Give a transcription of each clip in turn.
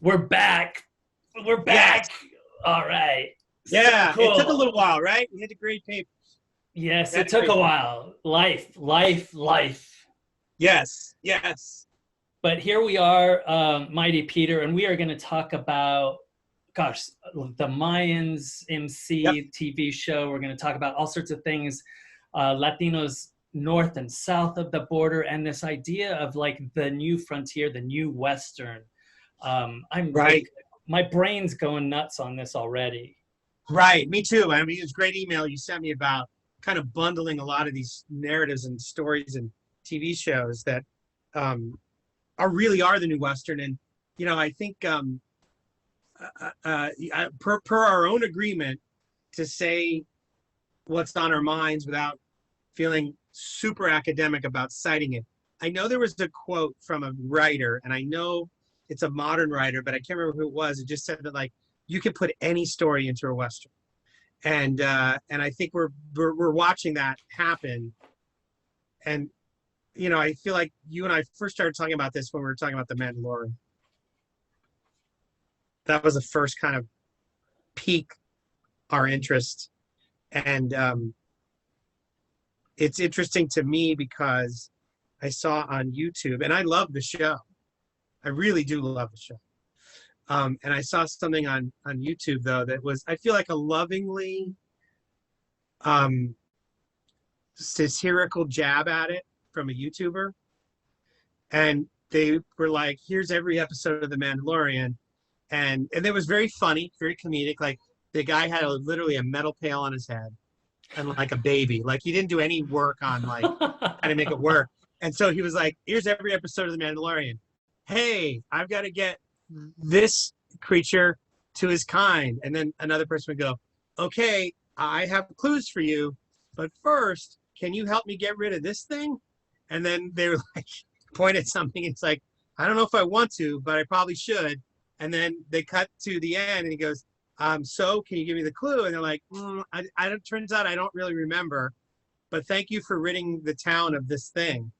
We're back. We're Yes. back. All right. So Yeah. It took a cool. little while, right? We had to grade papers. Yes, We had it to took a grade papers. while. Life. Yes. Yes. But here we are, Mighty Peter, and we are going to talk about, gosh, the Mayans Yep. MC TV show. We're going to talk about all sorts of things, Latinos north and south of the border, and this idea of like the new frontier, the new Western. I'm like, Right. my brain's going nuts on this already. Right. Me too. I mean, it was a great email you sent me about kind of bundling a lot of these narratives and stories and TV shows that are the new Western. And, I think per our own agreement to say what's on our minds without feeling super academic about citing it. I know there was a quote from a writer, and I know it's a modern writer, but I can't remember who it was. It just said that like you can put any story into a Western, and I think we're watching that happen. And I feel like you and I first started talking about this when we were talking about The Mandalorian. That was the first kind of pique our interest, and it's interesting to me because I saw on YouTube, and I love the show. I really do love the show. And I saw something on YouTube though that was, I feel like, a lovingly um, satirical jab at it from a YouTuber, and they were like, "Here's every episode of The Mandalorian," and it was very funny, very comedic. Like the guy had literally a metal pail on his head and like a baby. Like he didn't do any work on like how to make it work. And so he was like, "Here's every episode of The Mandalorian. Hey, I've got to get this creature to his kind." And then another person would go, "Okay, I have clues for you, but first, can you help me get rid of this thing?" And then they were like, point at something. It's like, "I don't know if I want to, but I probably should." And then they cut to the end, and he goes, "So can you give me the clue?" And they're like, turns out I don't really remember, but thank you for ridding the town of this thing."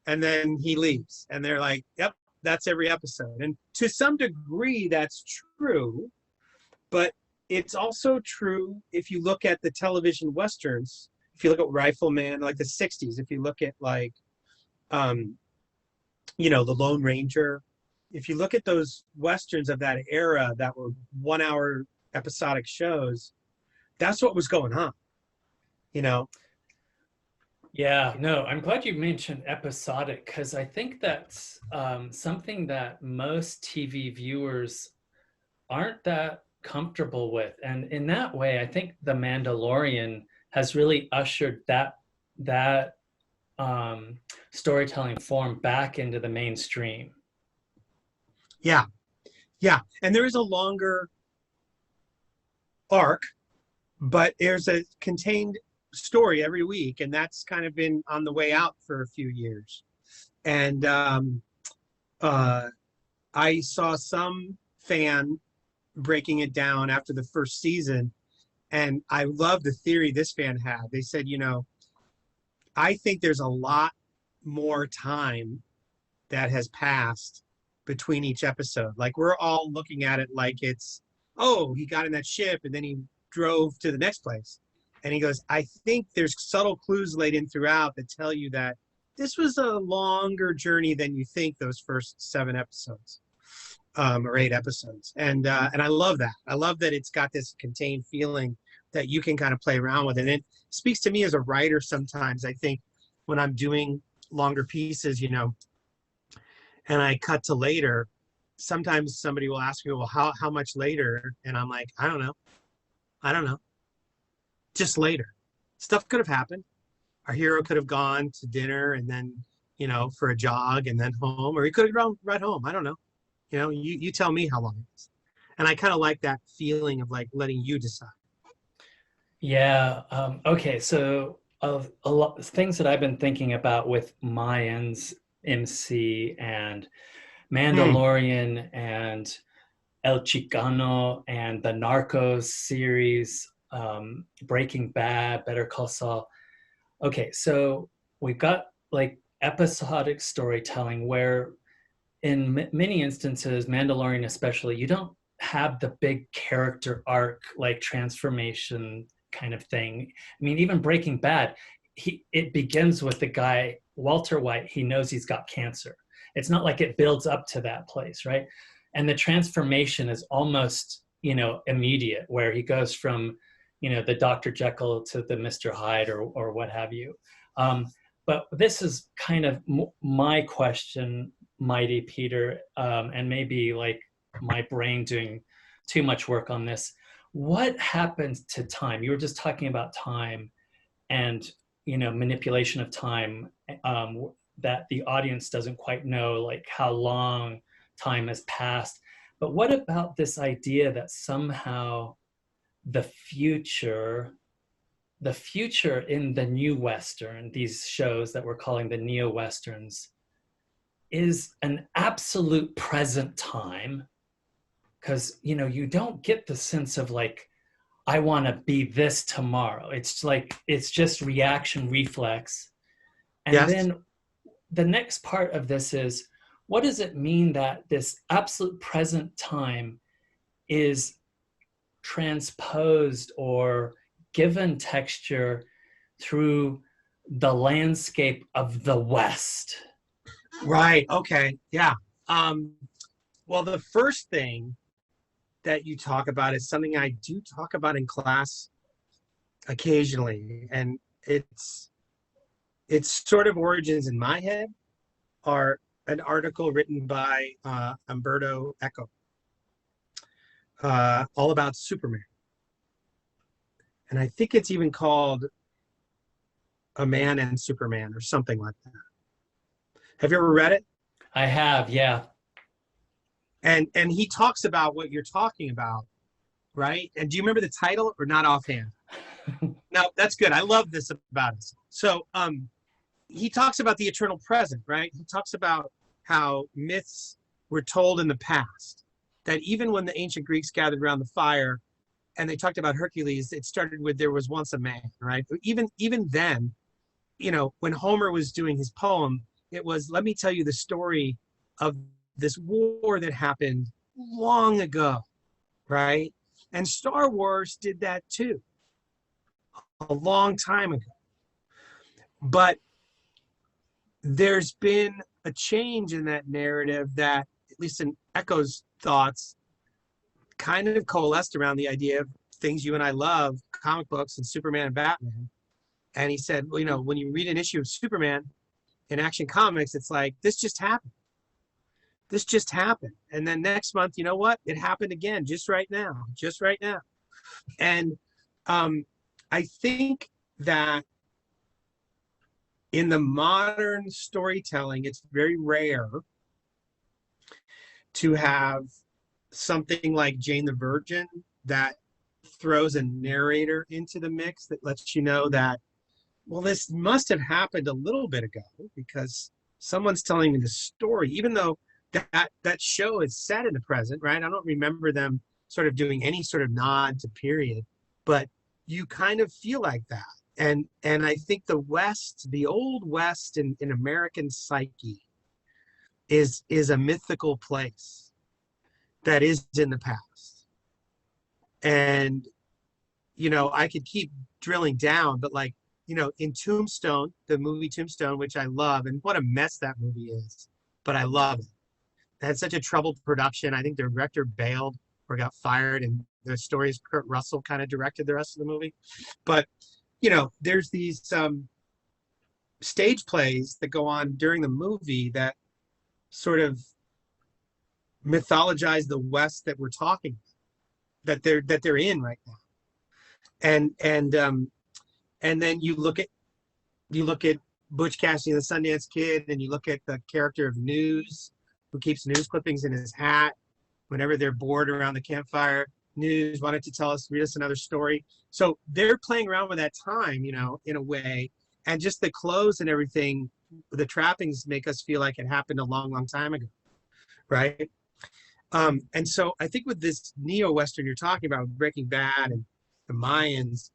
And then he leaves, and they're like, "Yep, that's every episode." And to some degree, that's true, but it's also true if you look at the television westerns. If you look at Rifleman, like the '60s, if you look at like, um, the Lone Ranger, if you look at those westerns of that era that were 1 hour episodic shows, that's what was going on, you know? Yeah, no, I'm glad you mentioned episodic because I think that's something that most TV viewers aren't that comfortable with. And in that way, I think The Mandalorian has really ushered that storytelling form back into the mainstream. Yeah, yeah. And there is a longer arc, but there's a contained story every week, and that's kind of been on the way out for a few years. And uh, I saw some fan breaking it down after the first season, and I love the theory this fan had. They said, I think there's a lot more time that has passed between each episode. Like we're all looking at it like it's, oh, he got in that ship and then he drove to the next place. And he goes, I think there's subtle clues laid in throughout that tell you that this was a longer journey than you think, those first 7 episodes, or 8 episodes. And I love that. I love that it's got this contained feeling that you can kind of play around with. And it speaks to me as a writer sometimes. I think when I'm doing longer pieces, and I cut to later, sometimes somebody will ask me, well, how much later? And I'm like, I don't know. I don't know. Just later. Stuff could have happened. Our hero could have gone to dinner and then, for a jog and then home, or he could have gone right home. I don't know. You tell me how long it is. And I kind of like that feeling of like letting you decide. Yeah. Okay. So of a lot of things that I've been thinking about with Mayans MC and Hmm. Mandalorian and El Chicano and the Narcos series, Breaking Bad, Better Call Saul. Okay, so we've got like episodic storytelling where in many instances, Mandalorian especially, you don't have the big character arc, like transformation kind of thing. I mean, even Breaking Bad, it begins with the guy, Walter White, he knows he's got cancer. It's not like it builds up to that place, right? And the transformation is almost, immediate, where he goes from, the Dr. Jekyll to the Mr. Hyde or what have you. But this is kind of my question, Mighty Peter, and maybe like my brain doing too much work on this. What happens to time? You were just talking about time and manipulation of time, that the audience doesn't quite know, like how long time has passed. But what about this idea that somehow the future in the New Western, these shows that we're calling the Neo-Westerns, is an absolute present time? Because you don't get the sense of like, I want to be this tomorrow. It's like, it's just reaction, reflex. And Yes. then the next part of this is, what does it mean that this absolute present time is transposed or given texture through the landscape of the West? Right. Okay. Yeah. Well, the first thing that you talk about is something I do talk about in class occasionally, and its sort of origins in my head are an article written by Umberto Eco, all about Superman. And I think it's even called A Man and Superman or something like that. Have you ever read it? I have, yeah. And he talks about what you're talking about, right? And do you remember the title or not offhand? No, that's good. I love this about us. So he talks about the eternal present, right? He talks about how myths were told in the past, that even when the ancient Greeks gathered around the fire and they talked about Hercules, it started with there was once a man, right? Even then, when Homer was doing his poem, it was, let me tell you the story of this war that happened long ago, right? And Star Wars did that too, a long time ago. But there's been a change in that narrative that, at least in Echo's thoughts, kind of coalesced around the idea of things you and I love, comic books and Superman and Batman. And he said, well, when you read an issue of Superman in Action Comics, it's like, this just happened. This just happened. And then next month, you know what? It happened again, just right now. And I think that in the modern storytelling, it's very rare to have something like Jane the Virgin that throws a narrator into the mix that lets you know that, well, this must have happened a little bit ago because someone's telling me the story, even though that show is set in the present, right? I don't remember them sort of doing any sort of nod to period, but you kind of feel like that. And I think the West, the old West in American psyche is a mythical place that is in the past. And, I could keep drilling down, but like, in Tombstone, the movie Tombstone, which I love, and what a mess that movie is, but I love it. It had such a troubled production. I think the director bailed or got fired, and the story is Kurt Russell kind of directed the rest of the movie. But, there's these stage plays that go on during the movie that sort of mythologize the West that we're talking about, that they're in right now. And then you look at Butch Cassidy and the Sundance Kid, and you look at the character of News, who keeps news clippings in his hat whenever they're bored around the campfire. News, why don't you read us another story? So they're playing around with that time, in a way, and just the clothes and everything, the trappings make us feel like it happened a long, long time ago, right? And so I think with this Neo-Western you're talking about, Breaking Bad and the Mayans,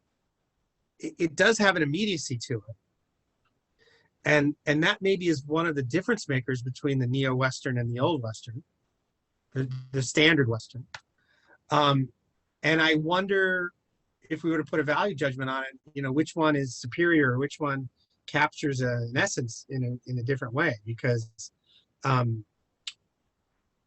it does have an immediacy to it. And that maybe is one of the difference makers between the neo-Western and the old Western, the standard Western. And I wonder if we were to put a value judgment on it, you know, which one is superior, or which one captures an essence in a different way. Because, and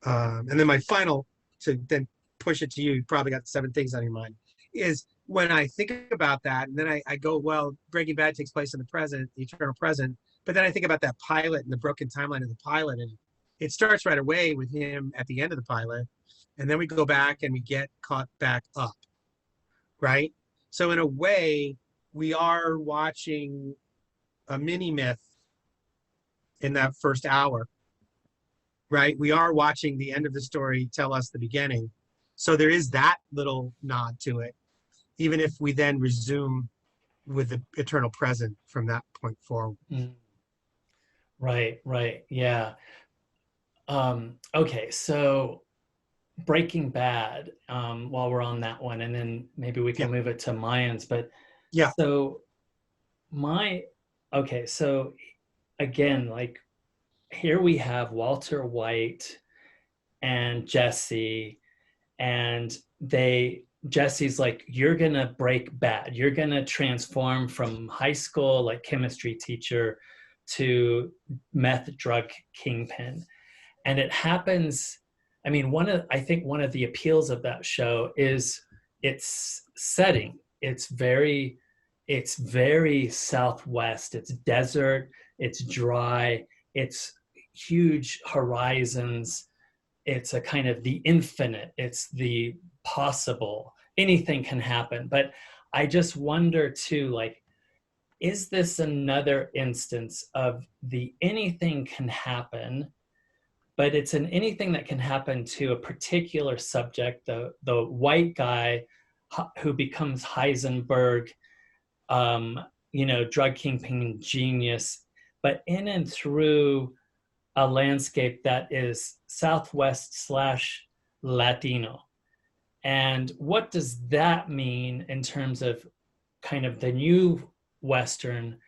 then my final, to then push it to you, you probably got 7 things on your mind, is when I think about that, and then I go, well, Breaking Bad takes place in the present, the eternal present, but then I think about that pilot and the broken timeline of the pilot, and it starts right away with him at the end of the pilot, and then we go back and we get caught back up, right? So in a way, we are watching a mini myth in that first hour, right? We are watching the end of the story tell us the beginning. So there is that little nod to it, even if we then resume with the eternal present from that point forward. Mm. Right, yeah. Okay, so Breaking Bad, while we're on that one, and then maybe we can move it to Mayans. But yeah, so so again, like here we have Walter White and Jesse, and Jesse's like, you're gonna break bad, you're gonna transform from high school like chemistry teacher to meth drug kingpin. And it happens, I mean, I think one of the appeals of that show is its setting. It's very Southwest. It's desert, it's dry, it's huge horizons. It's a kind of the infinite, it's the possible. Anything can happen. But I just wonder too, like, is this another instance of the anything can happen, but it's an anything that can happen to a particular subject, the white guy who becomes Heisenberg, drug kingpin genius, but in and through a landscape that is Southwest / Latino. And what does that mean in terms of kind of the new Western,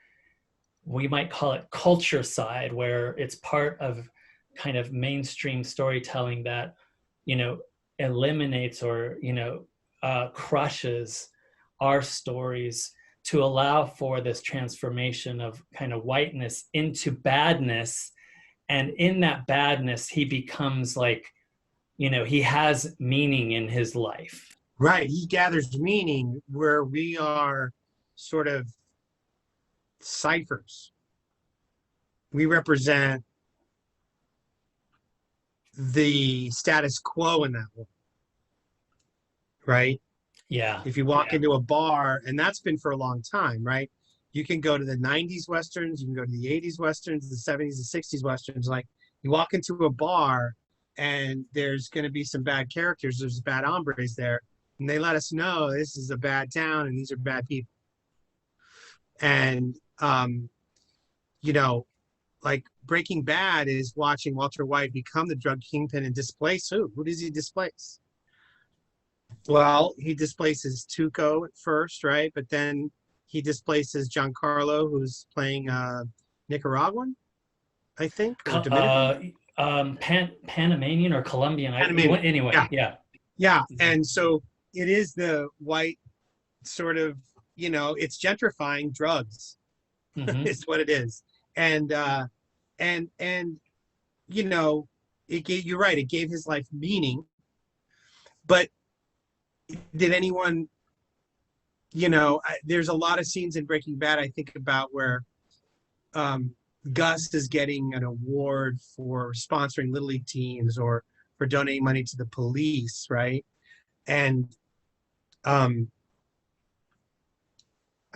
we might call it culture side, where it's part of kind of mainstream storytelling that, eliminates or, crushes our stories to allow for this transformation of kind of whiteness into badness. And in that badness, he becomes like, he has meaning in his life. Right. He gathers meaning where we are sort of ciphers. We represent the status quo in that world. Right? Yeah. If you walk into a bar, and that's been for a long time, right? You can go to the 90s Westerns, you can go to the 80s Westerns, the 70s and 60s Westerns. Like, you walk into a bar and there's going to be some bad characters, there's bad hombres there, and they let us know this is a bad town and these are bad people. And, like Breaking Bad is watching Walter White become the drug kingpin and displace who? Who does he displace? Well, he displaces Tuco at first, right? But then he displaces Giancarlo, who's playing Nicaraguan, I think, or Dominican. Panamanian or Colombian. Panamanian. Anyway, yeah. Yeah, and so it is the white sort of, it's gentrifying drugs, is what it is. And it gave, you're right, it gave his life meaning. But did anyone, there's a lot of scenes in Breaking Bad I think about where Gus is getting an award for sponsoring Little League teams or for donating money to the police, right? And I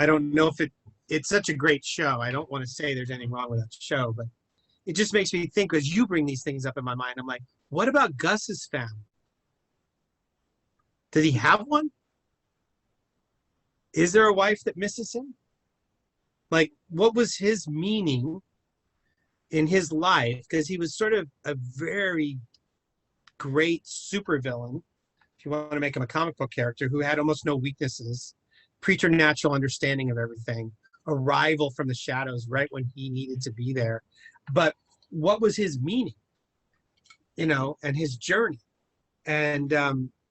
don't know if it's such a great show. I don't want to say there's anything wrong with that show, but it just makes me think, as you bring these things up in my mind, I'm like, what about Gus's family? Did he have one? Is there a wife that misses him? Like, what was his meaning in his life? Because he was sort of a very great supervillain, if you want to make him a comic book character, who had almost no weaknesses, preternatural understanding of everything, arrival from the shadows right when he needed to be there. But what was his meaning, and his journey? And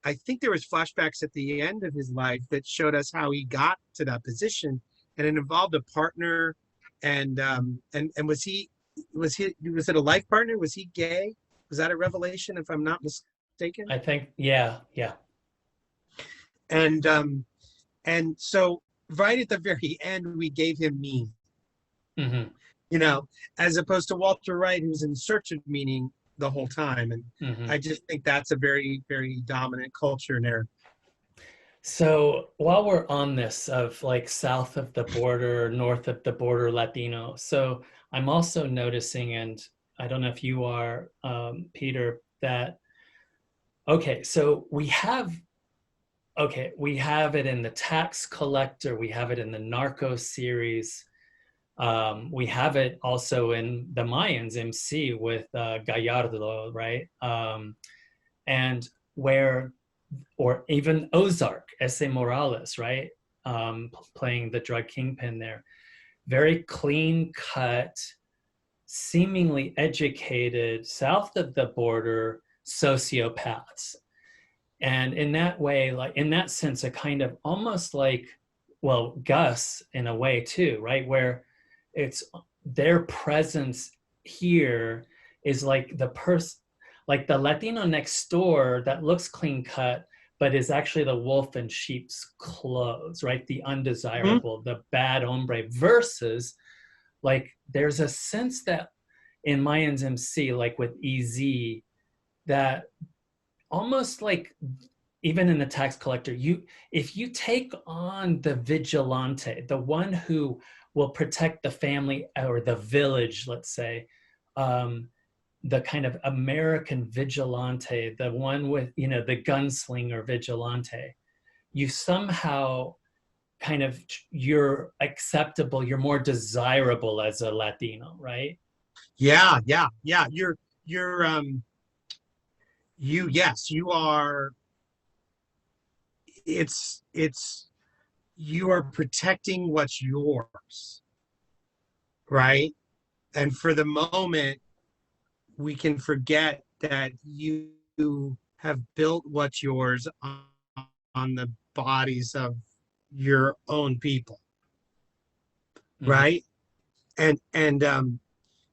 I think there was flashbacks at the end of his life that showed us how he got to that position, and it involved a partner. And was it a life partner? Was he gay? Was that a revelation, if I'm not mistaken? I think, yeah. And so right at the very end, we gave him meaning, Mm-hmm. As opposed to Walter Wright, who's in search of meaning the whole time. And Mm-hmm. I just think that's a very, very dominant culture narrative. So while we're on this of like south of the border, north of the border Latino, so I'm also noticing, and I don't know if you are, Peter, that, okay, so we have it in the Tax Collector, we have it in the Narco series, we have it also in the Mayans MC with Gallardo, right? And where, or even Ozark, S.A. Morales, right? Playing the drug kingpin there. Very clean cut, seemingly educated, south of the border sociopaths. And in that way, like in that sense, a kind of almost like, well, Gus in a way too, right? Where it's their presence here is like the person, like the Latino next door that looks clean cut, but is actually the wolf in sheep's clothes, right? The undesirable, the bad hombre, versus like there's a sense that in Mayans MC, like with EZ, that almost like even in the Tax Collector, if you take on the vigilante, the one who will protect the family or the village, let's say, the kind of American vigilante, the one with, the gunslinger vigilante, you somehow kind of, you're acceptable, you're more desirable as a Latino, right? Yeah. Yes, you are. It's you are protecting what's yours, right? And for the moment, we can forget that you have built what's yours on the bodies of your own people, right? And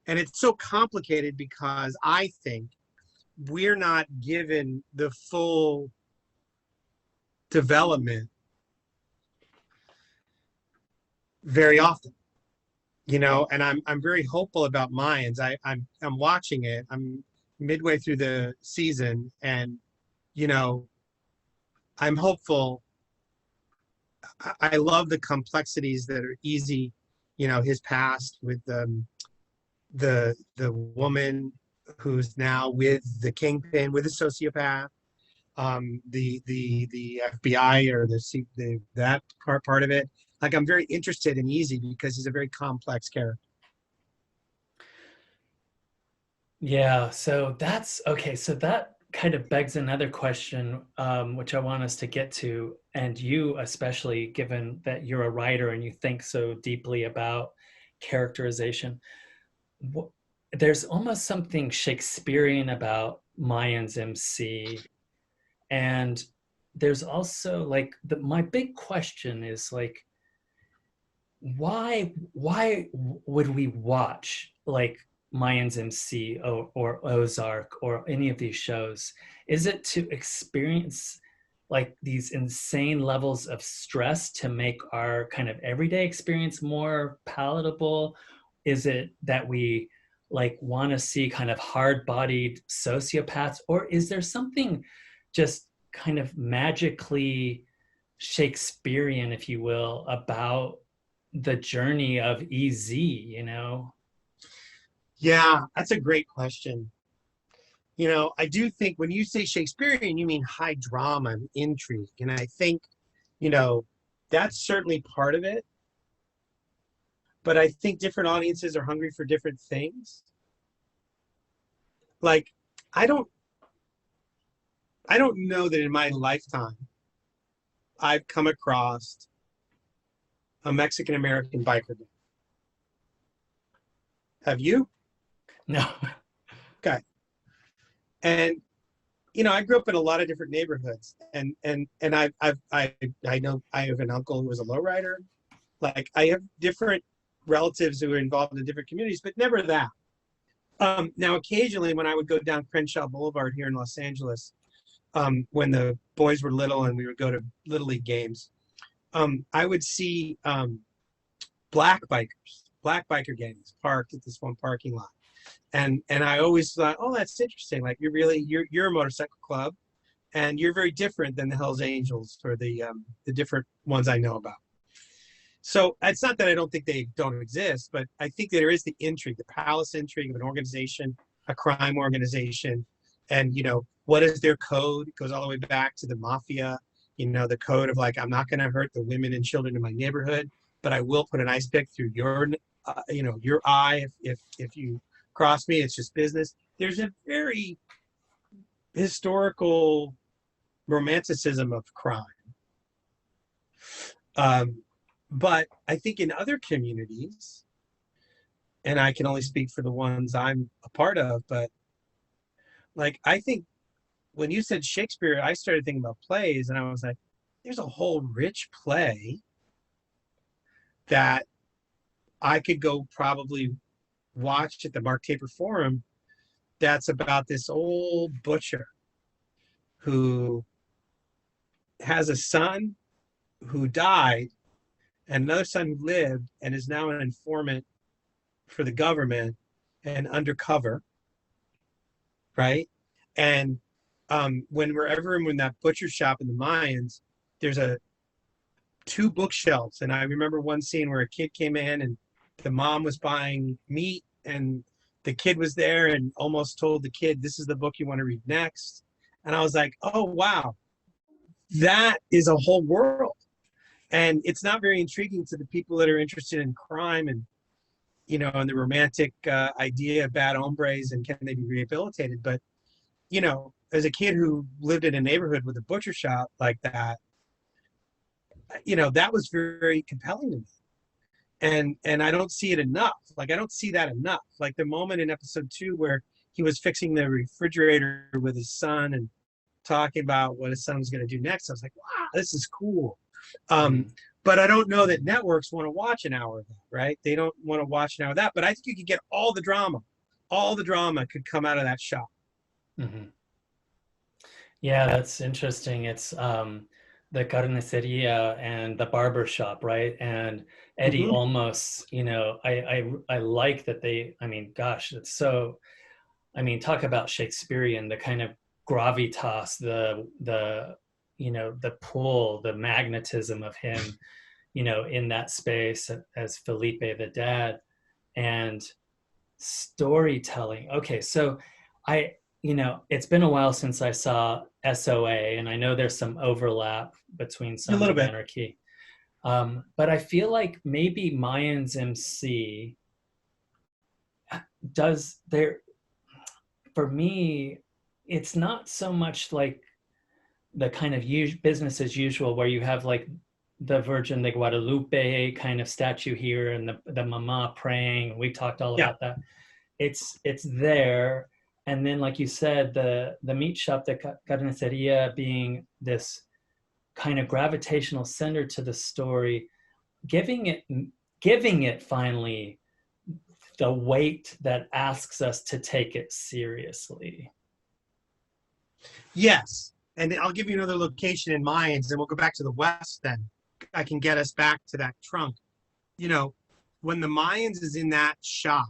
it's so complicated because I think we're not given the full development very often, and I'm very hopeful about Mayans. I'm watching it. I'm midway through the season, and I'm hopeful. I love the complexities that are easy, his past with the woman who's now with the kingpin, with a sociopath, the FBI or that part of it. Like, I'm very interested in Easy because he's a very complex character. Yeah, so that's okay. So that kind of begs another question, which I want us to get to, and you especially, given that you're a writer and you think so deeply about characterization. There's almost something Shakespearean about Mayans MC, and there's also like my big question is like, why would we watch like Mayans MC or Ozark or any of these shows? Is it to experience like these insane levels of stress to make our kind of everyday experience more palatable? Is it that we like want to see kind of hard-bodied sociopaths, or is there something just kind of magically Shakespearean, if you will, about the journey of EZ? Yeah, that's a great question. I do think when you say Shakespearean, you mean high drama and intrigue. And I think, that's certainly part of it. But I think different audiences are hungry for different things. Like, I don't know that in my lifetime I've come across a Mexican American biker gang. Have you? No. Okay. And I grew up in a lot of different neighborhoods, and I know I have an uncle who was a lowrider. Like, I have different relatives who are involved in different communities, but never that. Now, occasionally, when I would go down Crenshaw Boulevard here in Los Angeles, when the boys were little and we would go to Little League games, I would see black biker gangs parked at this one parking lot. And I always thought, oh, that's interesting. Like, you're a motorcycle club, and you're very different than the Hells Angels or the different ones I know about. So it's not that I don't think they don't exist, but I think that there is the intrigue, the palace intrigue of an organization, a crime organization, and what is their code? It goes all the way back to the mafia. The code of, like, I'm not going to hurt the women and children in my neighborhood, but I will put an ice pick through your eye if you cross me. It's just business. There's a very historical romanticism of crime. But I think in other communities, and I can only speak for the ones I'm a part of, but like, I think when you said Shakespeare, I started thinking about plays, and I was like, there's a whole rich play that I could go probably watch at the Mark Taper Forum that's about this old butcher who has a son who died and another son who lived and is now an informant for the government and undercover, right? And when we're ever in that butcher shop in the Mayans, there's two bookshelves. And I remember one scene where a kid came in and the mom was buying meat, and the kid was there and almost told the kid, this is the book you want to read next. And I was like, oh, wow, that is a whole world. And it's not very intriguing to the people that are interested in crime and, and the romantic idea of bad hombres and can they be rehabilitated. But, as a kid who lived in a neighborhood with a butcher shop like that, that was very compelling to me. And I don't see it enough. Like, I don't see that enough. Like, the moment in episode 2 where he was fixing the refrigerator with his son and talking about what his son was going to do next, I was like, wow, this is cool. But I don't know that networks want to watch an hour of that, right? They don't want to watch an hour of that. But I think you could get all the drama. All the drama could come out of that shop. Mm-hmm. Yeah, that's interesting. It's the carniceria and the barber shop, right? And Eddie Olmos, I like that I mean, gosh, it's so, I mean, talk about Shakespearean, the kind of gravitas, the pull, the magnetism of him, in that space as Felipe the dad, and storytelling. Okay, so it's been a while since I saw SOA, and I know there's some overlap between Sons of Anarchy. But I feel like maybe Mayans MC does for me, it's not so much like the kind of business as usual where you have like the Virgin de Guadalupe kind of statue here and the mama praying. We talked all about that. It's there. And then, like you said, the meat shop, the carniceria, being this kind of gravitational center to the story, giving it finally the weight that asks us to take it seriously. Yes. And I'll give you another location in Mayans, and we'll go back to the West then. I can get us back to that trunk. When the Mayans is in that shop,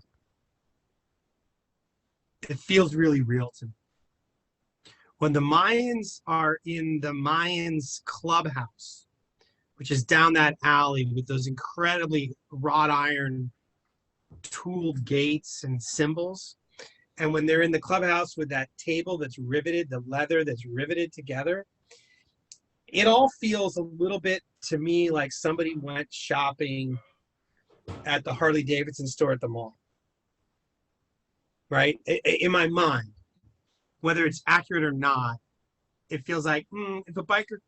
it feels really real to me. When the Mayans are in the Mayans clubhouse, which is down that alley with those incredibly wrought iron tooled gates and symbols, and when they're in the clubhouse with that table that's riveted, the leather that's riveted together, it all feels a little bit to me like somebody went shopping at the Harley Davidson store at the mall. Right? In my mind, whether it's accurate or not, it feels like if a biker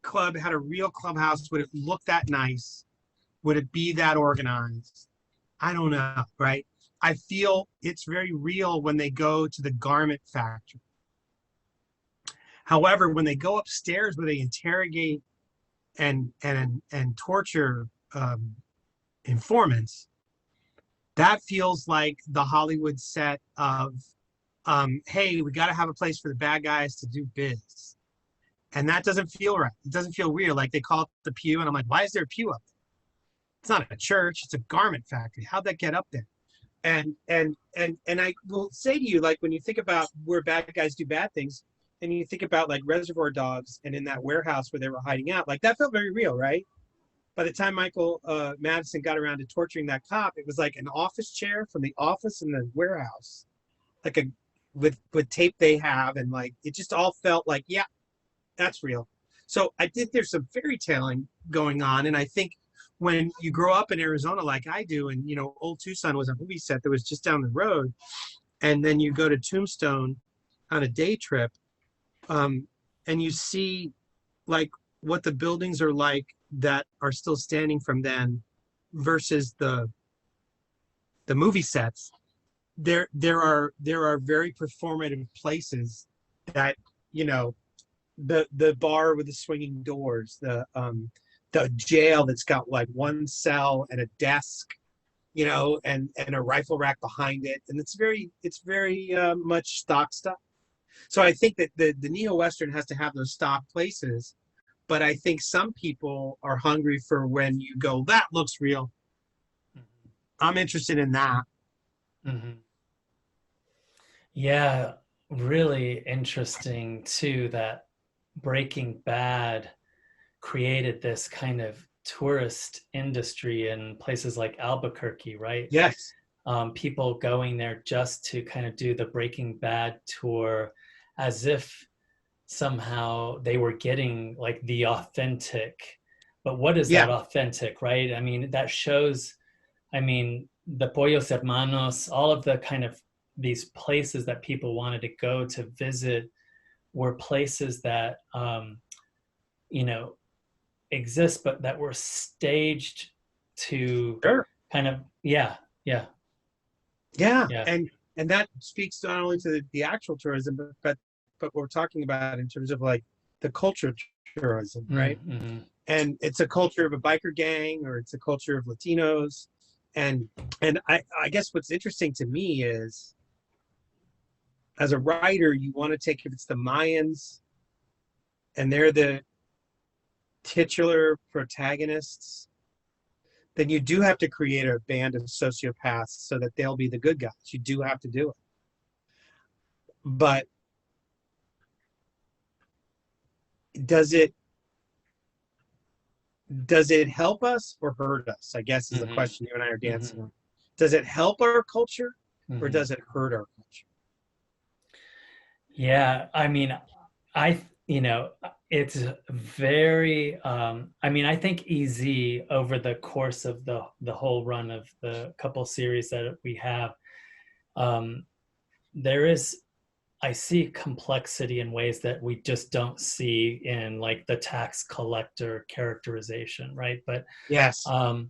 club had a real clubhouse, would it look that nice? Would it be that organized? I don't know, right? I feel it's very real when they go to the garment factory. However, when they go upstairs where they interrogate and torture informants, that feels like the Hollywood set of, hey, we got to have a place for the bad guys to do biz. And that doesn't feel right. It doesn't feel real. Like they call it the pew, and I'm like, why is there a pew up there? It's not a church, it's a garment factory. How'd that get up there? And I will say to you, like, when you think about where bad guys do bad things, and you think about like Reservoir Dogs and in that warehouse where they were hiding out, like that felt very real, right? By the time Michael Madison got around to torturing that cop, it was like an office chair from the office in the warehouse, like a with tape they have, and like it just all felt like, yeah, that's real. So I think there's some fairy tailing going on, and I think when you grow up in Arizona like I do, and you know, Old Tucson was a movie set that was just down the road, and then you go to Tombstone on a day trip, and you see like what the buildings are like that are still standing from then versus the movie sets. There are very performative places that, you know, the bar with the swinging doors, the jail that's got like one cell and a desk, you know, and a rifle rack behind it, and it's very much stock stuff. So I think that the neo-Western has to have those stock places, but I think some people are hungry for when you go, that looks real. I'm interested in that. Mm-hmm. Yeah, really interesting too that Breaking Bad created this kind of tourist industry in places like Albuquerque, right? Yes. People going there just to kind of do the Breaking Bad tour as if somehow they were getting like the authentic. But what is Yeah. that authentic, right? I mean, that shows, I mean, the Pollos Hermanos, all of the kind of these places that people wanted to go to visit were places that, you know, exist, but that were staged to Sure. kind of, yeah. And that speaks not only to the actual tourism, but what we're talking about in terms of like the culture tourism, right? Mm-hmm. And it's a culture of a biker gang, or it's a culture of Latinos. And I guess what's interesting to me is, as a writer, you want to take, if it's the Mayans and they're the titular protagonists, then you do have to create a band of sociopaths so that they'll be the good guys. You do have to do it. But does it help us or hurt us, I guess, is the question you and I are dancing on. Does it help our culture or does it hurt our culture? Yeah, I mean, it's very, I mean, I think EZ over the course of the whole run of the couple series that we have, there is, I see complexity in ways that we just don't see in like the tax collector characterization, right? But yes, and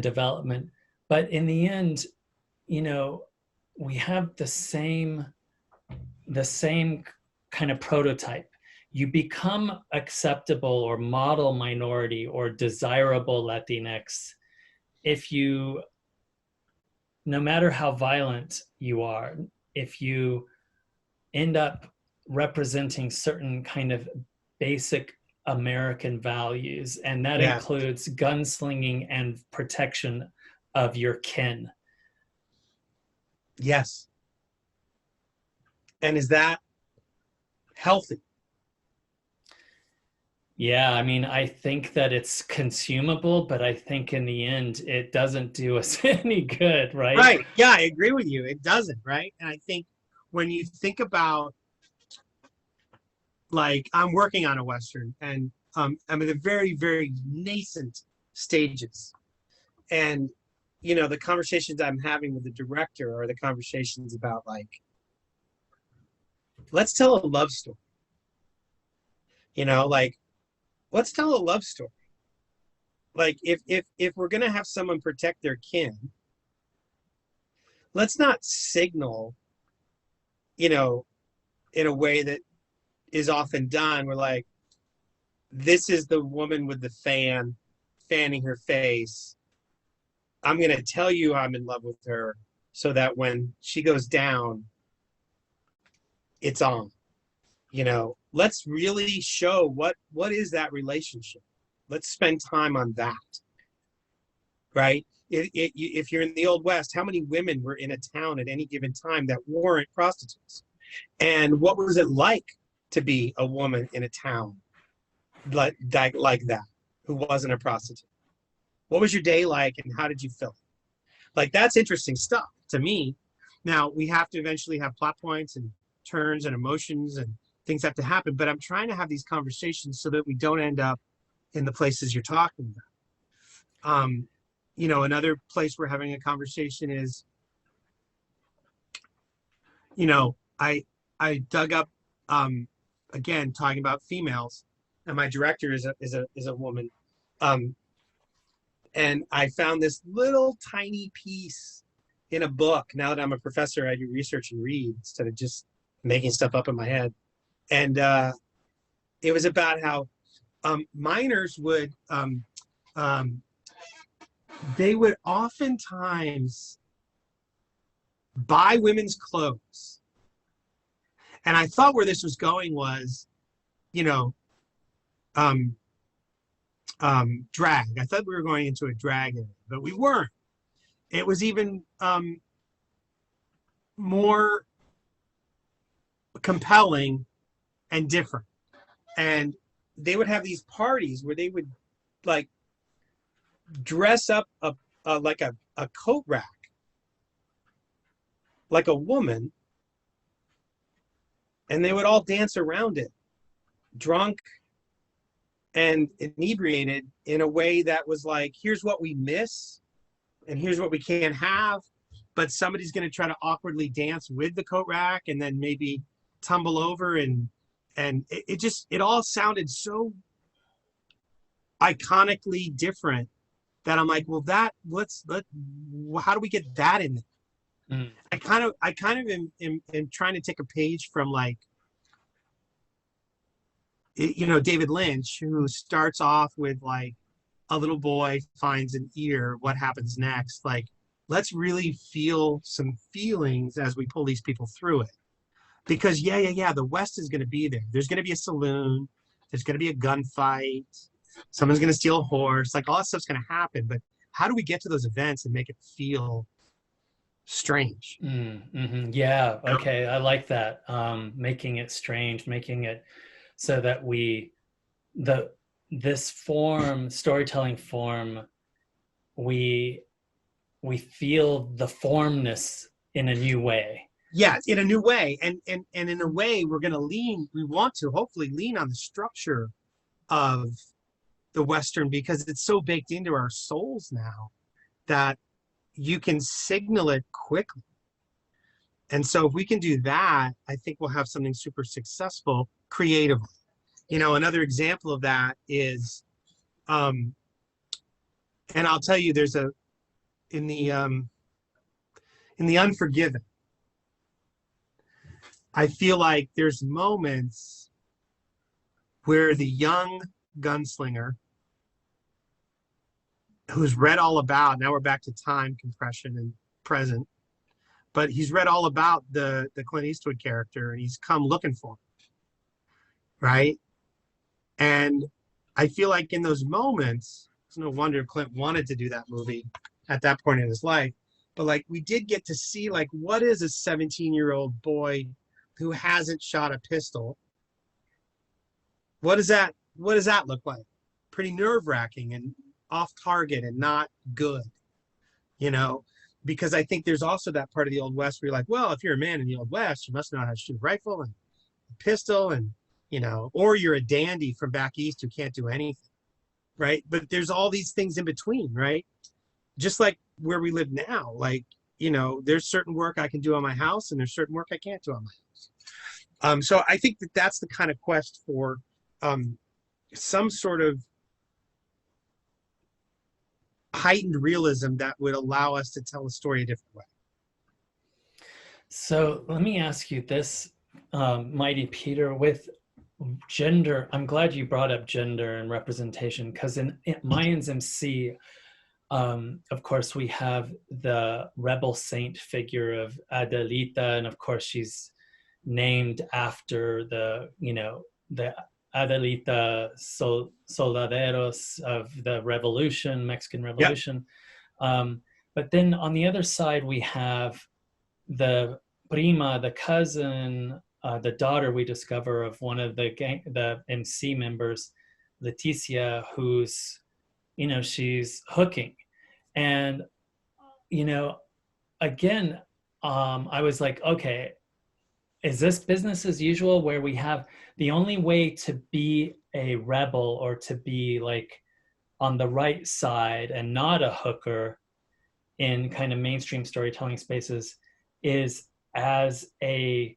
development. But in the end, you know, we have the same kind of prototype. You become acceptable or model minority or desirable Latinx if you, no matter how violent you are, if you end up representing certain kind of basic American values, and that includes gunslinging and protection of your kin. Yes. And is that healthy? Yeah, I mean, I think that it's consumable, but I think in the end, it doesn't do us any good, right? Right. Yeah, I agree with you. It doesn't, right? And I think when you think about, like, I'm working on a Western, and I'm at the very, very nascent stages. And, you know, the conversations I'm having with the director are the conversations about, like, let's tell a love story. You know, like, let's tell a love story. Like if we're gonna have someone protect their kin, let's not signal, you know, in a way that is often done. We're like, this is the woman with the fan fanning her face. I'm gonna tell you I'm in love with her so that when she goes down, it's on. You know, let's really show what is that relationship. Let's spend time on that, right? If you're in the Old West, how many women were in a town at any given time that weren't prostitutes? And what was it like to be a woman in a town like that, who wasn't a prostitute? What was your day like, and how did you feel? Like, that's interesting stuff to me. Now, we have to eventually have plot points and turns and emotions, and things have to happen, but I'm trying to have these conversations so that we don't end up in the places you're talking about. You know, another place we're having a conversation is, you know, I dug up, again, talking about females, and my director is a woman. And I found this little tiny piece in a book. Now that I'm a professor, I do research and read instead of just making stuff up in my head. And it was about how miners would, they would oftentimes buy women's clothes. And I thought where this was going was, you know, drag. I thought we were going into a drag area, but we weren't. It was even more compelling and different. And they would have these parties where they would like dress up like a coat rack, like a woman, and they would all dance around it, drunk and inebriated, in a way that was like, here's what we miss and here's what we can't have, but somebody's going to try to awkwardly dance with the coat rack and then maybe tumble over, and it all sounded so iconically different that I'm like, well, how do we get that in there? Mm. I kind of am trying to take a page from, like, you know, David Lynch, who starts off with like a little boy finds an ear, what happens next? Like, let's really feel some feelings as we pull these people through it. Because yeah, the West is going to be there. There's going to be a saloon. There's going to be a gunfight. Someone's going to steal a horse. Like, all that stuff's going to happen. But how do we get to those events and make it feel strange? Mm-hmm. Yeah. Okay. I like that. Making it strange, making it so that this storytelling form, we feel the formness in a new way. Yeah, in a new way. And in a way, we want to hopefully lean on the structure of the Western, because it's so baked into our souls now that you can signal it quickly. And so if we can do that, I think we'll have something super successful creatively. You know, another example of that is, and I'll tell you, there's in the Unforgiven, I feel like there's moments where the young gunslinger, who's read all about, now we're back to time compression and present, but he's read all about the Clint Eastwood character, and he's come looking for him, right? And I feel like in those moments, it's no wonder Clint wanted to do that movie at that point in his life, but like, we did get to see, like, what is a 17-year-old boy who hasn't shot a pistol? What does that look like? Pretty nerve-wracking and off target and not good, you know? Because I think there's also that part of the Old West where you're like, well, if you're a man in the Old West, you must know how to shoot a rifle and a pistol, and, you know, or you're a dandy from back east who can't do anything, right? But there's all these things in between, right? Just like where we live now, like, you know, there's certain work I can do on my house and there's certain work I can't do on my house. So I think that that's the kind of quest for some sort of heightened realism that would allow us to tell a story a different way. So let me ask you this, Mighty Peter, with gender. I'm glad you brought up gender and representation, because in Mayans MC, of course, we have the rebel saint figure of Adelita, and of course, she's named after the Adelita Soldaderos of the revolution, Mexican Revolution. Yep. But then on the other side, we have the prima, the cousin, the daughter we discover of one of the MC members, Leticia, who's, she's hooking. And, again, I was like, okay, is this business as usual, where we have the only way to be a rebel or to be like on the right side and not a hooker in kind of mainstream storytelling spaces is as a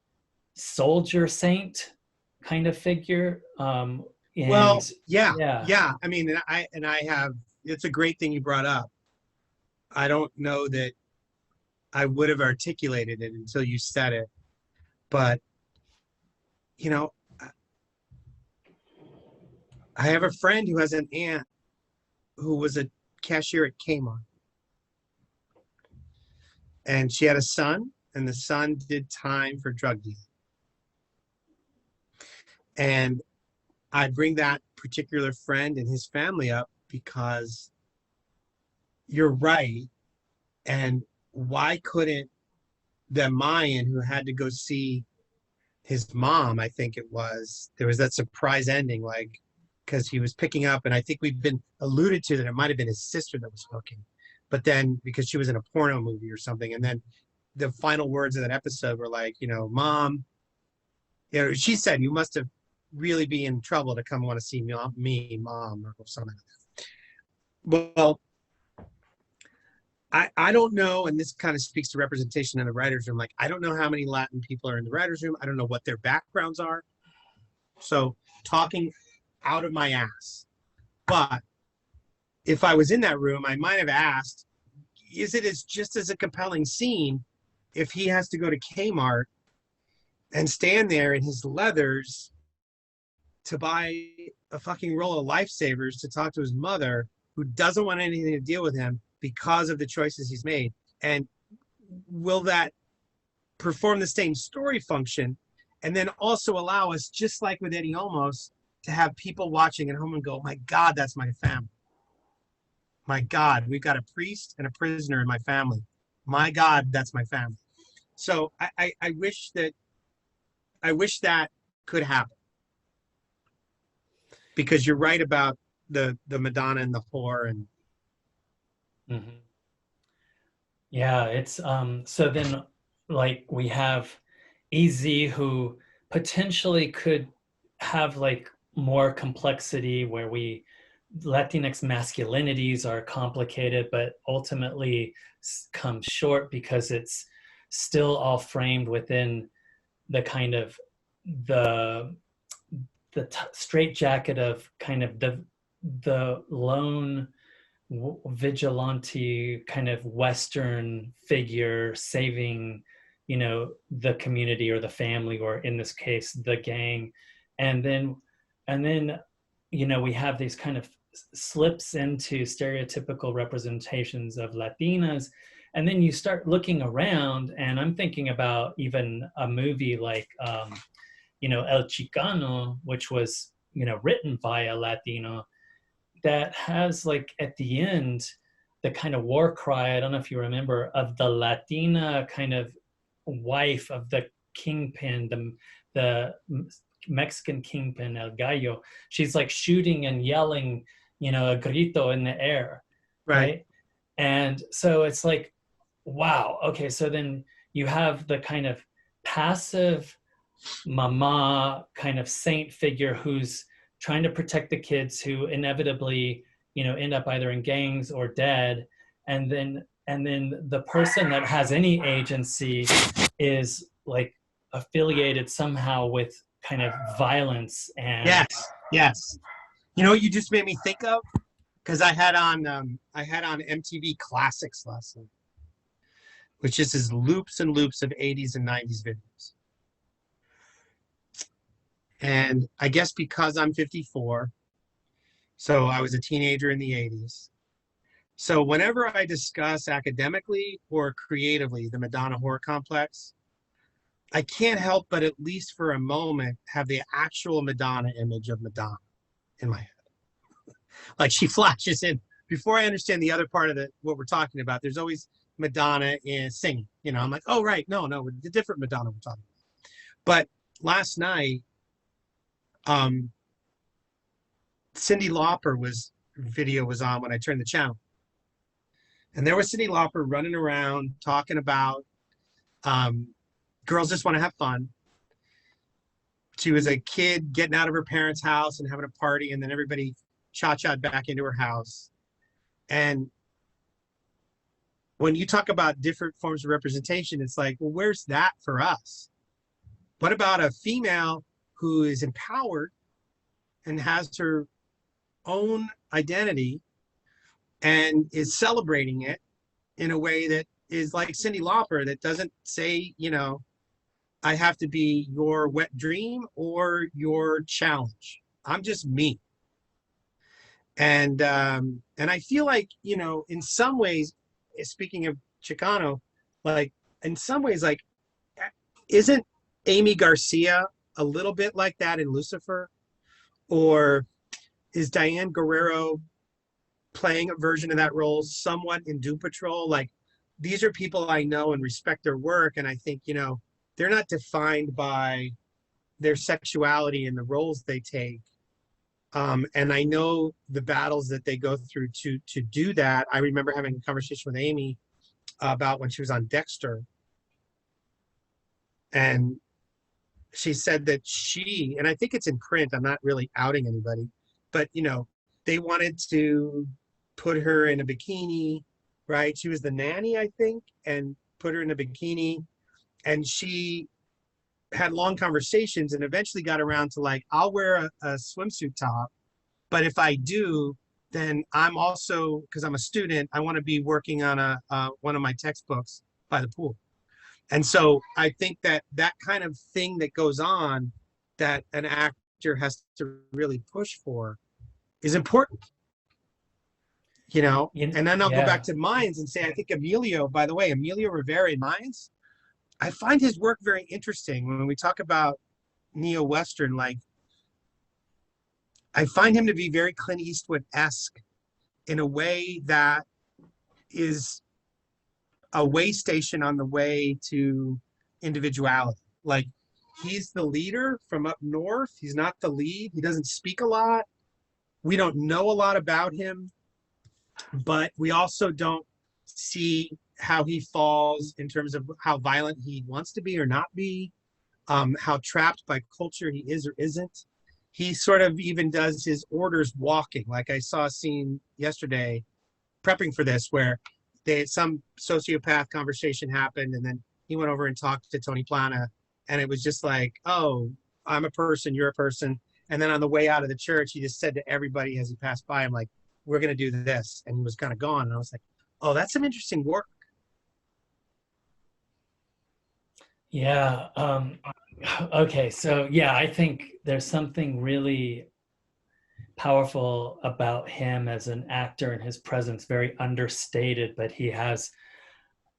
soldier saint kind of figure? Well, yeah. I mean, and I have, it's a great thing you brought up. I don't know that I would have articulated it until you said it, but I have a friend who has an aunt who was a cashier at Kmart, and she had a son, and the son did time for drug dealing. And I bring that particular friend and his family up because you're right. And why couldn't the Mayan who had to go see his mom, I think it was, there was that surprise ending, like, because he was picking up, and I think we've been alluded to that it might have been his sister that was hooking, but then because she was in a porno movie or something, and then the final words of that episode were like, Mom, she said, you must have really be in trouble to come want to see me, Mom, or something like that. Well, I don't know, and this kind of speaks to representation in the writer's room. Like, I don't know how many Latin people are in the writer's room. I don't know what their backgrounds are. So talking out of my ass. But if I was in that room, I might have asked, is it just as a compelling scene if he has to go to Kmart and stand there in his leathers to buy a fucking roll of lifesavers to talk to his mother, who doesn't want anything to deal with him because of the choices he's made? And will that perform the same story function and then also allow us, just like with Eddie Olmos, to have people watching at home and go, my God, that's my family. My God, we've got a priest and a prisoner in my family. My God, that's my family. So I wish that could happen. Because you're right about the Madonna and the whore and mm-hmm. Yeah, it's so then like we have EZ, who potentially could have like more complexity, where Latinx masculinities are complicated, but ultimately come short because it's still all framed within the kind of the straitjacket of kind of the lone vigilante kind of Western figure saving, the community or the family, or in this case, the gang. And then, we have these kind of slips into stereotypical representations of Latinas. And then you start looking around, and I'm thinking about even a movie like, El Chicano, which was, written by a Latino, that has like at the end, the kind of war cry, I don't know if you remember, of the Latina kind of wife of the kingpin, the Mexican kingpin, El Gallo. She's like shooting and yelling, a grito in the air. Right. And so it's like, wow. Okay. So then you have the kind of passive mama kind of saint figure who's trying to protect the kids, who inevitably, end up either in gangs or dead. And then the person that has any agency is like affiliated somehow with kind of violence. And yes. You know what you just made me think of? because I had on MTV Classics last night, which is his loops and loops of 80s and 90s videos. And I guess because I'm 54, so I was a teenager in the 80s. So whenever I discuss academically or creatively the Madonna horror complex, I can't help but at least for a moment have the actual Madonna image of Madonna in my head. Like she flashes in before I understand the other part of what we're talking about. There's always Madonna in singing. You know, I'm like, oh right, no, the different Madonna we're talking about. But last night, Cyndi Lauper video was on when I turned the channel, and there was Cyndi Lauper running around talking about girls just want to have fun. She was a kid getting out of her parents' house and having a party, and then everybody cha-cha'd back into her house. And when you talk about different forms of representation, it's like, well, where's that for us? What about a female who is empowered and has her own identity and is celebrating it in a way that is like Cyndi Lauper, that doesn't say, you know, I have to be your wet dream or your challenge. I'm just me. And I feel like, you know, in some ways, speaking of Chicano, like in some ways, like, isn't Amy Garcia a little bit like that in Lucifer? Or is Diane Guerrero playing a version of that role somewhat in Doom Patrol? Like, these are people I know and respect their work, and I think, you know, they're not defined by their sexuality and the roles they take. And I know the battles that they go through to do that. I remember having a conversation with Amy about when she was on Dexter, and she said that she, and I think it's in print, I'm not really outing anybody, but you know, they wanted to put her in a bikini, right? She was the nanny, I think, and put her in a bikini, and she had long conversations and eventually got around to like, I'll wear a swimsuit top, but if I do, then I'm also, because I'm a student, I want to be working on one of my textbooks by the pool. And so I think that that kind of thing that goes on, that an actor has to really push for, is important. You know, and then I'll go back to Mayans and say, I think Emilio, by the way, Emilio Rivera in Mayans, I find his work very interesting. When we talk about neo-Western, like, I find him to be very Clint Eastwood-esque in a way that is a way station on the way to individuality. Like, he's the leader from up north. He's not the lead. He doesn't speak a lot. We don't know a lot about him, but we also don't see how he falls in terms of how violent he wants to be or not be, how trapped by culture he is or isn't. He sort of even does his orders walking. Like I saw a scene yesterday prepping for this where some sociopath conversation happened, and then he went over and talked to Tony Plana, and it was just like, oh, I'm a person, you're a person. And then on the way out of the church, he just said to everybody as he passed by, I'm like, we're going to do this. And he was kind of gone. And I was like, oh, that's some interesting work. Yeah. Okay. So yeah, I think there's something really powerful about him as an actor and his presence, very understated, but he has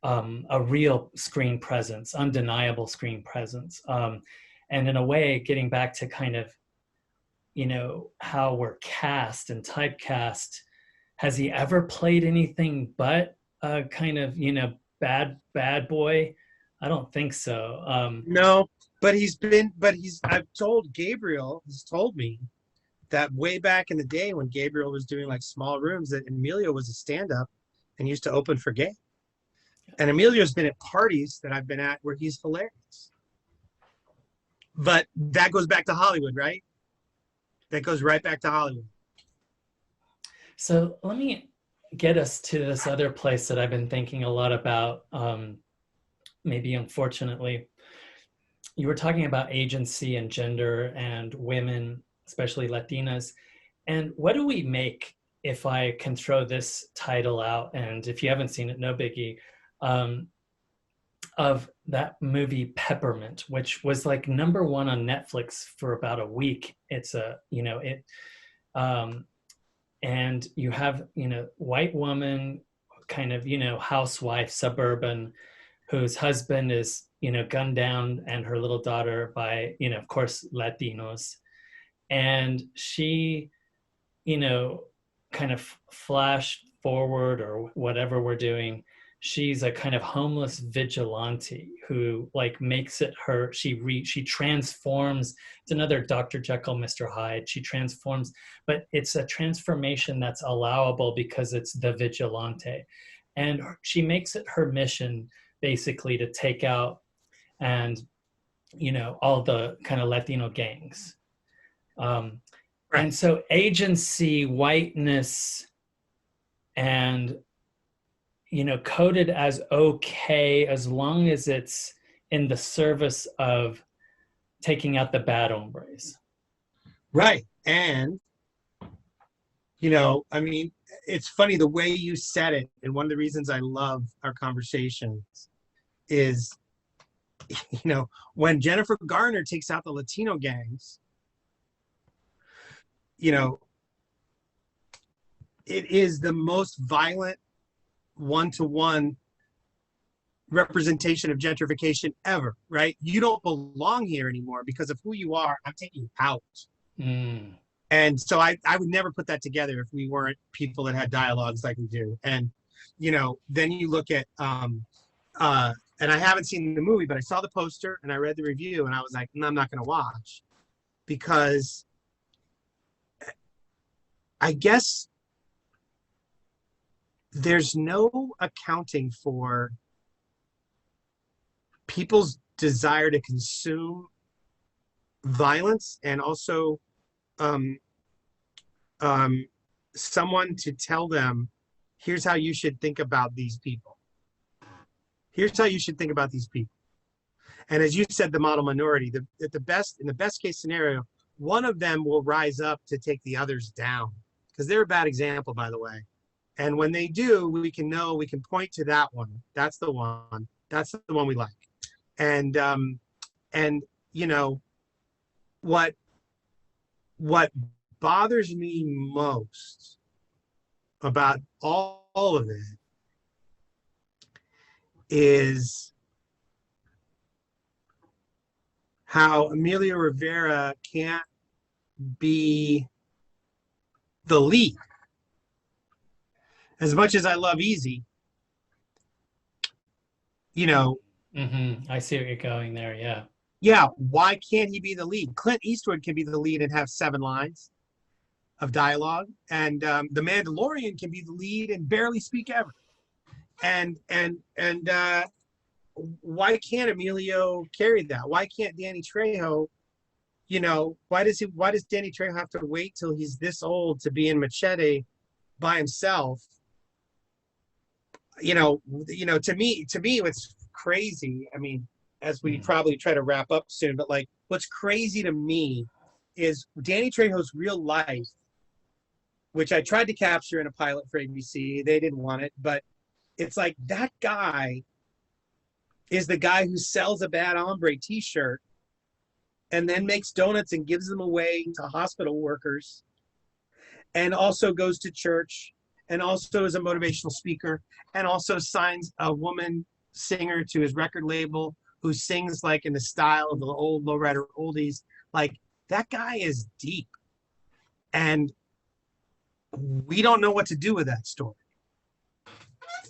a real screen presence, undeniable screen presence. And in a way, getting back to kind of, you know, how we're cast and typecast, has he ever played anything but a kind of, you know, bad boy? I don't think so. No, but I've told Gabriel, he's told me that way back in the day when Gabriel was doing like small rooms, that Emilio was a stand-up and used to open for gay. And Emilio's been at parties that I've been at where he's hilarious. But that goes back to Hollywood, right? That goes right back to Hollywood. So let me get us to this other place that I've been thinking a lot about, maybe unfortunately. You were talking about agency and gender and women, especially Latinas. And what do we make if I can throw this title out, and if you haven't seen it, no biggie, of that movie Peppermint, which was like #1 on Netflix for about a week. It's a, you know, it, and you have, you know, white woman, kind of, you know, housewife, suburban, whose husband is, you know, gunned down, and her little daughter by, you know, of course, Latinos. And she, you know, kind of flash forward or whatever we're doing, she's a kind of homeless vigilante who like makes it her, she transforms. It's another Dr. Jekyll, Mr. Hyde. She transforms, but it's a transformation that's allowable because it's the vigilante. And she makes it her mission basically to take out, and, you know, all the kind of Latino gangs. Right. And so agency, whiteness, and, you know, coded as okay as long as it's in the service of taking out the bad hombres. Right. And, you know, I mean, it's funny the way you said it. And one of the reasons I love our conversations is, you know, when Jennifer Garner takes out the Latino gangs, you know, it is the most violent one-to-one representation of gentrification ever, right? You don't belong here anymore because of who you are. I'm taking you out. Mm. And so I would never put that together if we weren't people that had dialogues like we do. And, you know, then you look at, and I haven't seen the movie, but I saw the poster and I read the review and I was like, no, I'm not going to watch, because I guess there's no accounting for people's desire to consume violence, and also someone to tell them, here's how you should think about these people. Here's how you should think about these people. And as you said, the model minority, in the best case scenario, one of them will rise up to take the others down, because they're a bad example, by the way. And when they do, we can point to that one. That's the one. That's the one we like. And you know, what bothers me most about all of it is how Emilio Rivera can't be the lead. As much as I love Easy, you know. Mm-hmm. I see what you're going there. Yeah. Yeah. Why can't he be the lead? Clint Eastwood can be the lead and have 7 lines of dialogue, and the Mandalorian can be the lead and barely speak ever. And why can't Emilio carry that? Why can't Danny Trejo? You know, why does Danny Trejo have to wait till he's this old to be in Machete by himself? You know, to me, what's crazy, I mean, as we probably try to wrap up soon, but like, what's crazy to me is Danny Trejo's real life, which I tried to capture in a pilot for ABC. They didn't want it, but it's like, that guy is the guy who sells a bad hombre t-shirt and then makes donuts and gives them away to hospital workers, and also goes to church, and also is a motivational speaker, and also signs a woman singer to his record label who sings like in the style of the old lowrider oldies. Like, that guy is deep, and we don't know what to do with that story.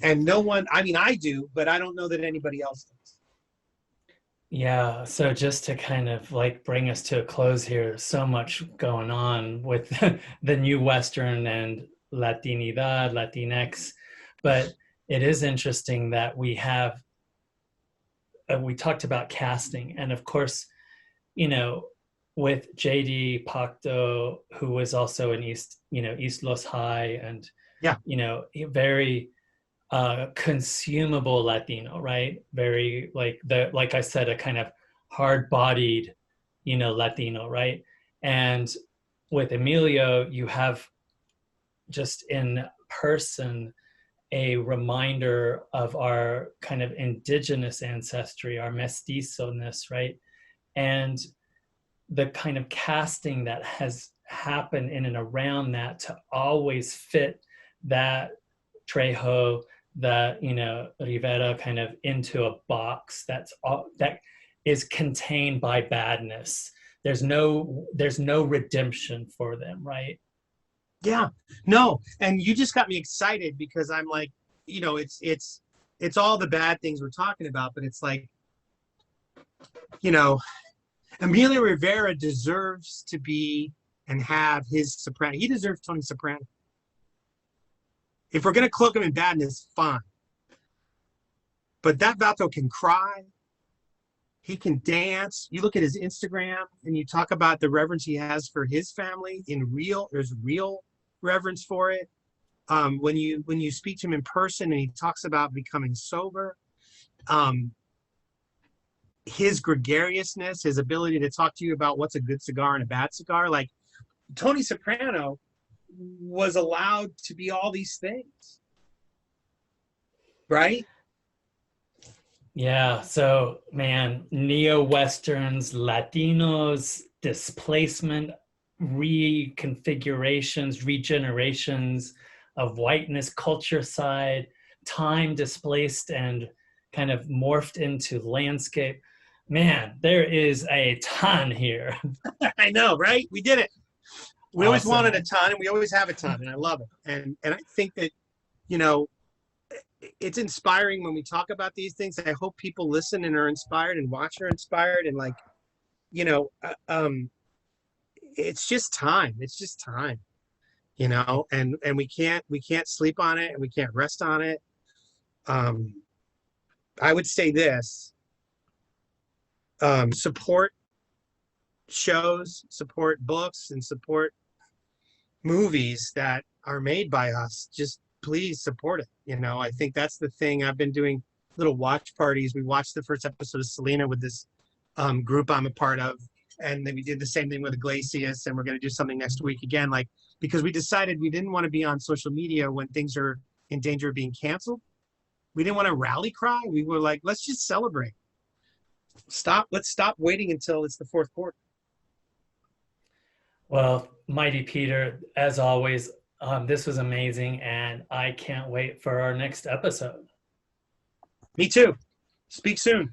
And no one, I mean, I do, but I don't know that anybody else does. Yeah, so just to kind of like bring us to a close here, so much going on with the new Western and Latinidad, Latinx, but it is interesting that we have, we talked about casting, and of course, you know, with JD Pacto, who was also in East Los High, and yeah, you know, very consumable Latino, right? Very like I said, a kind of hard-bodied, you know, Latino, right? And with Emilio, you have just in person a reminder of our kind of indigenous ancestry, our mestizo-ness, right? And the kind of casting that has happened in and around that to always fit that Trejo, that, you know, Rivera kind of into a box that's all that is contained by badness. There's no redemption for them, right? Yeah, no, and you just got me excited because I'm like, you know, it's all the bad things we're talking about, but it's like, you know, Emilio Rivera deserves to be and have his soprano. He deserves Tony Soprano. If we're gonna cloak him in badness, fine. But that Vato can cry. He can dance. You look at his Instagram and you talk about the reverence he has for his family there's real reverence for it. When you speak to him in person and he talks about becoming sober, his gregariousness, his ability to talk to you about what's a good cigar and a bad cigar, like Tony Soprano was allowed to be all these things, right? Yeah, so man, neo-Westerns, Latinos, displacement, reconfigurations, regenerations of whiteness, culture side, time displaced and kind of morphed into landscape. Man, there is a ton here. I know, right? We did it. We always Awesome. wanted a ton and we always have a ton, and I love it. And I think that, you know, it's inspiring when we talk about these things. I hope people listen and are inspired and watch are inspired, and like, you know, it's just time. It's just time, you know, and we can't sleep on it and we can't rest on it. I would say this, support shows, support books, and support movies that are made by us. Just please support it. You know, I think that's the thing. I've been doing little watch parties. We watched the first episode of Selena with this group I'm a part of, and then we did the same thing with Iglesias, and we're going to do something next week again, like, because we decided we didn't want to be on social media when things are in danger of being canceled. We didn't want to rally cry. We were like, let's just celebrate. Let's stop waiting until it's the fourth quarter. Well, Mighty Peter, as always, this was amazing, and I can't wait for our next episode. Me too. Speak soon.